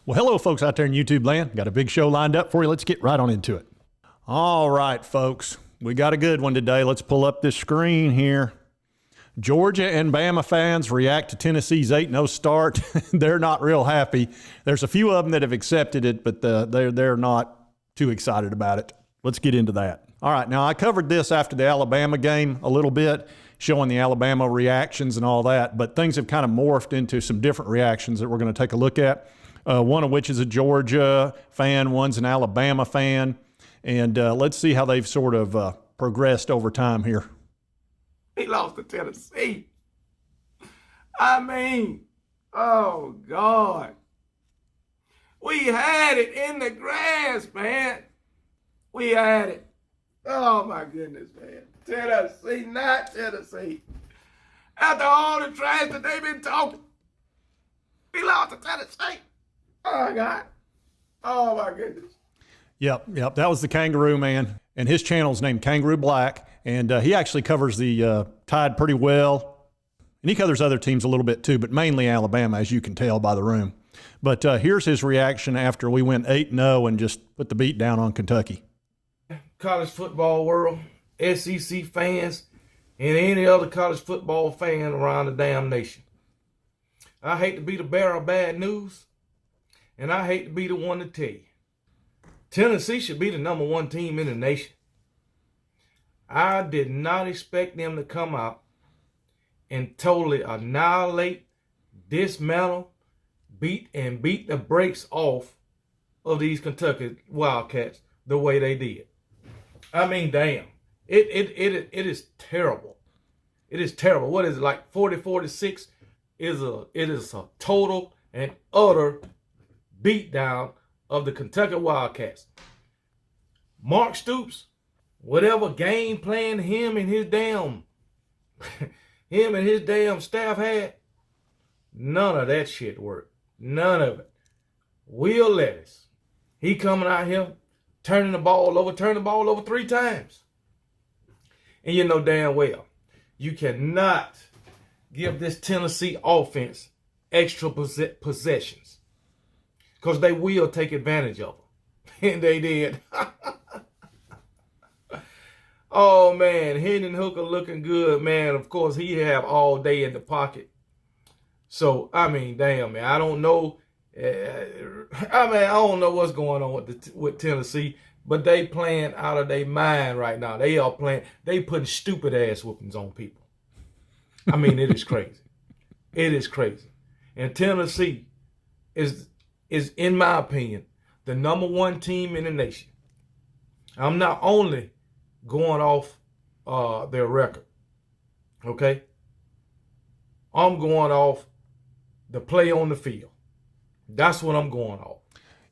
Well, hello, folks out there in YouTube land. Got a big show lined up for you. Let's get right on into it. All right, folks. We got a good one today. Let's pull up this screen here. Georgia and Bama fans react to Tennessee's 8-0 start. They're not real happy. There's a few of them that have accepted it, but they're not too excited about it. Let's get into that. All right, now I covered this after the Alabama game a little bit, showing the Alabama reactions and all that, but things have kind of morphed into some different reactions that we're going to take a look at. One of which is a Georgia fan, one's an Alabama fan, and let's see how they've sort of progressed over time here. He lost to Tennessee. I mean, oh, God. We had it in the grass, man. We had it. Oh, my goodness, man. Tennessee, not Tennessee. After all the trash that they've been talking, we lost to Tennessee. Oh, my God. Oh, my goodness. Yep. That was the Kangaroo Man, and his channel's named Kangaroo Black, and he actually covers the Tide pretty well, and he covers other teams a little bit too, but mainly Alabama, as you can tell by the room. But here's his reaction after we went 8-0 and just put the beat down on Kentucky. College football world, SEC fans, and any other college football fan around the damn nation. I hate to be the bearer of bad news, and I hate to be the one to tell you. Tennessee should be the #1 team in the nation. I did not expect them to come out and totally annihilate, dismantle, beat the brakes off of these Kentucky Wildcats the way they did. I mean, damn. It is terrible. It is terrible. What is it, like 40-46? It is a total and utter beatdown of the Kentucky Wildcats. Mark Stoops, whatever game plan him and his damn staff had, none of that shit worked. None of it. Will Levis, he coming out here, turning the ball over 3 times. And you know damn well, you cannot give this Tennessee offense extra possessions, because they will take advantage of them. And they did. Oh, man. Hendon Hooker looking good, man. Of course, he have all day in the pocket. So, I mean, damn, man. I don't know. I don't know what's going on with Tennessee, but they playing out of their mind right now. They are playing. They putting stupid ass whoopings on people. I mean, it is crazy. It is crazy. And Tennessee is, in my opinion, the #1 team in the nation. I'm not only going off their record, okay? I'm going off the play on the field. That's what I'm going off.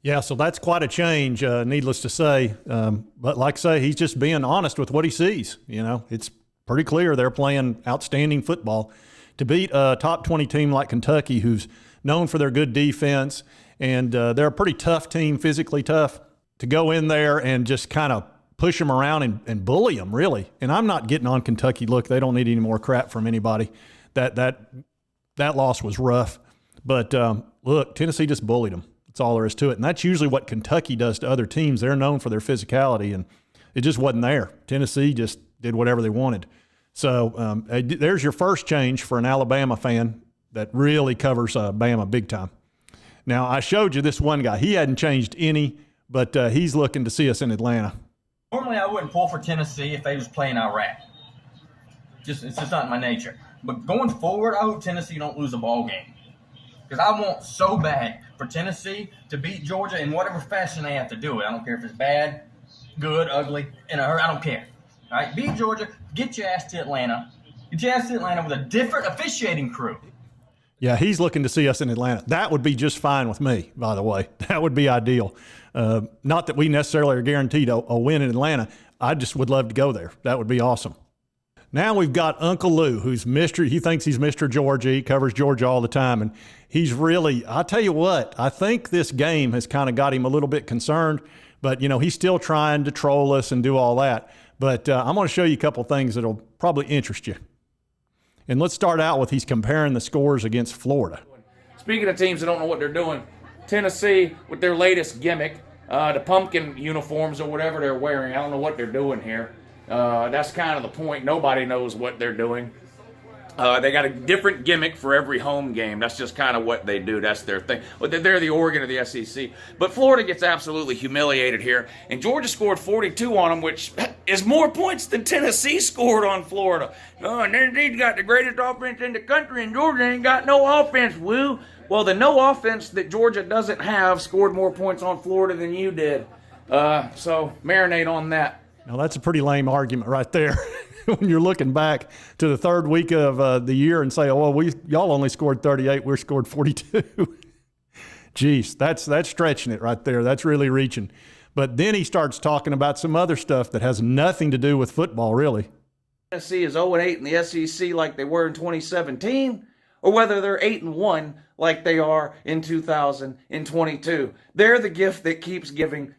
Yeah, so that's quite a change, needless to say. But like I say, he's just being honest with what he sees. You know, it's pretty clear they're playing outstanding football. To beat a top 20 team like Kentucky, who's known for their good defense, and they're a pretty tough team, physically tough, to go in there and just kind of push them around and bully them, really. And I'm not getting on Kentucky. Look, they don't need any more crap from anybody. That loss was rough. But look, Tennessee just bullied them. That's all there is to it. And that's usually what Kentucky does to other teams. They're known for their physicality, and it just wasn't there. Tennessee just did whatever they wanted. So there's your first change for an Alabama fan that really covers Bama big time. Now, I showed you this one guy. He hadn't changed any, but he's looking to see us in Atlanta. Normally, I wouldn't pull for Tennessee if they was playing Iraq. It's just not in my nature. But going forward, I hope Tennessee don't lose a ball game, because I want so bad for Tennessee to beat Georgia in whatever fashion they have to do it. I don't care if it's bad, good, ugly, in a hurry. I don't care. All right, beat Georgia, get your ass to Atlanta. Get your ass to Atlanta with a different officiating crew. Yeah, he's looking to see us in Atlanta. That would be just fine with me, by the way. That would be ideal. Not that we necessarily are guaranteed a win in Atlanta. I just would love to go there. That would be awesome. Now we've got Uncle Lou, who's he thinks he's Mr. Georgia. He covers Georgia all the time. And he's really, I'll tell you what, I think this game has kind of got him a little bit concerned. But, you know, he's still trying to troll us and do all that. But I'm going to show you a couple things that'll probably interest you. And let's start out with he's comparing the scores against Florida. Speaking of teams that don't know what they're doing, Tennessee with their latest gimmick, the pumpkin uniforms or whatever they're wearing. I don't know what they're doing here. That's kind of the point. Nobody knows what they're doing. They got a different gimmick for every home game. That's just kind of what they do. That's their thing. But they're the Oregon of the SEC. But Florida gets absolutely humiliated here. And Georgia scored 42 on them, which is more points than Tennessee scored on Florida. Oh, and Tennessee's got the greatest offense in the country, and Georgia ain't got no offense, woo. Well, the no offense that Georgia doesn't have scored more points on Florida than you did. So marinate on that. Now, that's a pretty lame argument right there. When you're looking back to the third week of the year and say, oh, well, y'all only scored 38, we scored 42. Jeez, that's stretching it right there. That's really reaching. But then he starts talking about some other stuff that has nothing to do with football, really. Tennessee is 0-8 in the SEC like they were in 2017, or whether they're 8-1 like they are in 2022. They're the gift that keeps giving.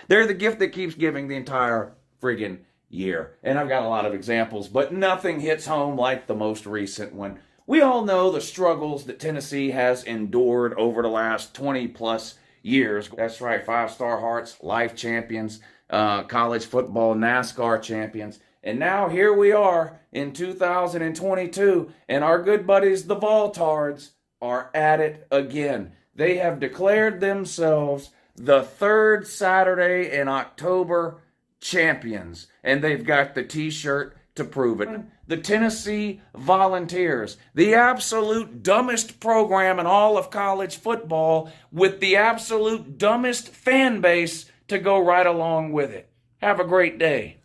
They're the gift that keeps giving the entire friggin' year. And I've got a lot of examples, but nothing hits home like the most recent one. We all know the struggles that Tennessee has endured over the last 20 plus years. That's right, 5-star Hearts, life champions, college football, NASCAR champions. And now here we are in 2022, and our good buddies, the Voltards, are at it again. They have declared themselves the third Saturday in October champions, and they've got the t-shirt to prove it. The Tennessee Volunteers, the absolute dumbest program in all of college football, with the absolute dumbest fan base to go right along with it. Have a great day.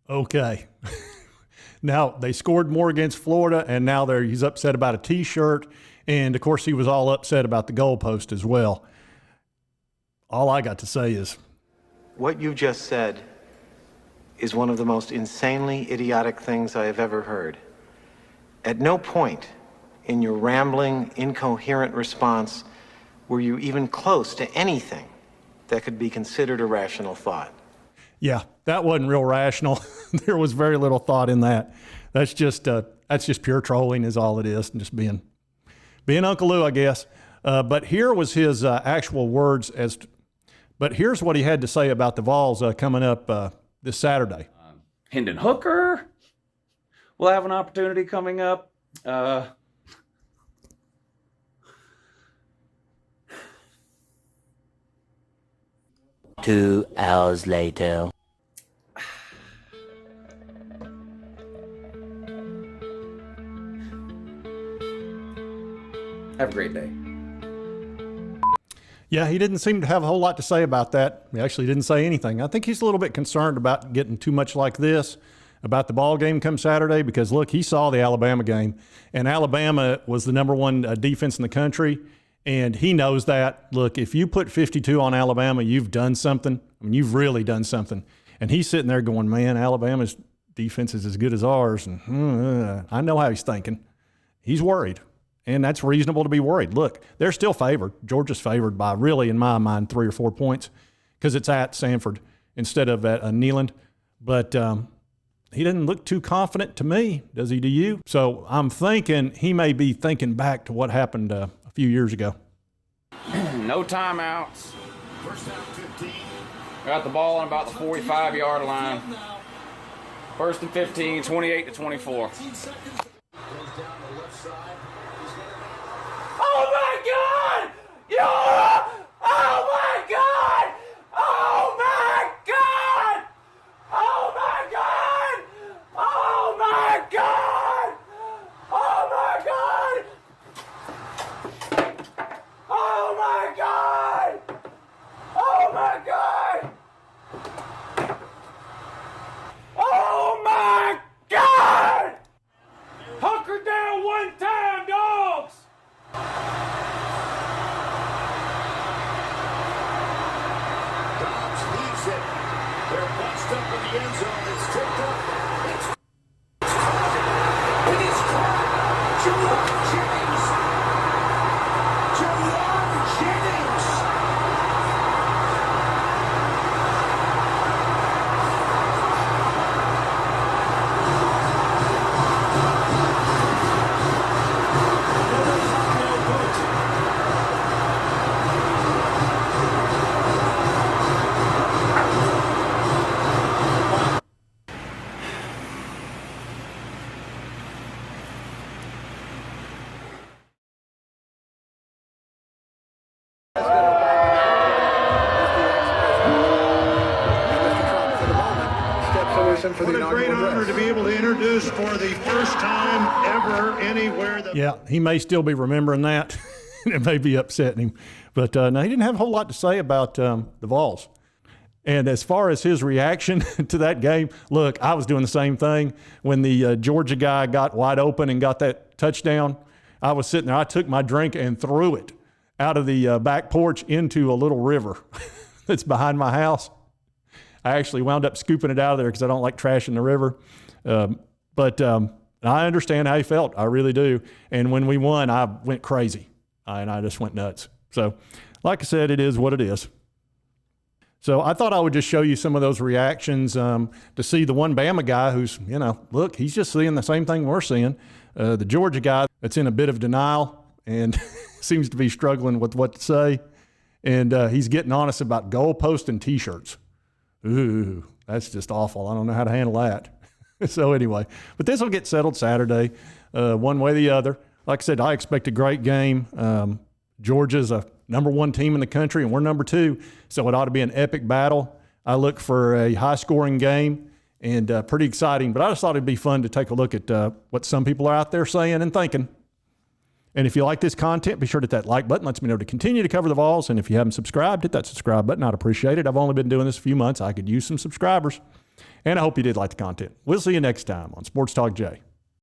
Okay. Now, they scored more against Florida, and now he's upset about a t-shirt, and of course he was all upset about the goalpost as well. All I got to say is, what you just said is one of the most insanely idiotic things I have ever heard. At no point in your rambling, incoherent response were you even close to anything that could be considered a rational thought. yeah, that wasn't real rational. There was very little thought in that. That's just pure trolling is all it is, and just being Uncle Lou, I guess. But here was his actual words but here's what he had to say about the Vols coming up this Saturday. Hendon Hooker will have an opportunity coming up. 2 hours later. Have a great day. Yeah, he didn't seem to have a whole lot to say about that. He actually didn't say anything. I think he's a little bit concerned about getting too much like this about the ball game come Saturday because, look, he saw the Alabama game, and Alabama was the number one defense in the country, and he knows that. Look, if you put 52 on Alabama, you've done something. I mean, you've really done something. And he's sitting there going, man, Alabama's defense is as good as ours. And I know how he's thinking. He's worried. And that's reasonable to be worried. Look, they're still favored. Georgia's favored by really, in my mind, 3 or 4 points because it's at Sanford instead of at Neyland. But he doesn't look too confident to me, does he to you? So I'm thinking he may be thinking back to what happened a few years ago. No timeouts. Got the ball on about the 45-yard line. First and 15, 28-24. Oh my God! Oh my God! Oh my God! Oh my God! Oh my God! Oh my God! Oh my God! Oh my God! Oh my God! Hunker down one time, dogs! Dobbs leaves it. They're bunched up in the end zone. It's tipped up. It's caught. It is caught. Jawan Jennings. Jawan Jennings. What a great honor to be able to introduce for the first time ever anywhere. Yeah, he may still be remembering that. It may be upsetting him. But no, he didn't have a whole lot to say about the Vols. And as far as his reaction to that game, look, I was doing the same thing. When the Georgia guy got wide open and got that touchdown, I was sitting there. I took my drink and threw it out of the back porch into a little river that's behind my house. I actually wound up scooping it out of there because I don't like trash in the river. But I understand how he felt. I really do. And when we won, I went crazy. And I just went nuts. So, like I said, it is what it is. So I thought I would just show you some of those reactions to see the one Bama guy who's, look, he's just seeing the same thing we're seeing. The Georgia guy that's in a bit of denial and seems to be struggling with what to say. And he's getting honest about goalposts and T-shirts. Ooh, that's just awful. I don't know how to handle that. So anyway, but this will get settled Saturday, one way or the other. Like I said, I expect a great game. Georgia's a #1 team in the country, and we're #2, so it ought to be an epic battle. I look for a high-scoring game and pretty exciting, but I just thought it'd be fun to take a look at what some people are out there saying and thinking. And if you like this content, be sure to hit that like button. Lets me know to continue to cover the Vols. And if you haven't subscribed, hit that subscribe button. I'd appreciate it. I've only been doing this a few months. I could use some subscribers. And I hope you did like the content. We'll see you next time on Sports Talk Jay.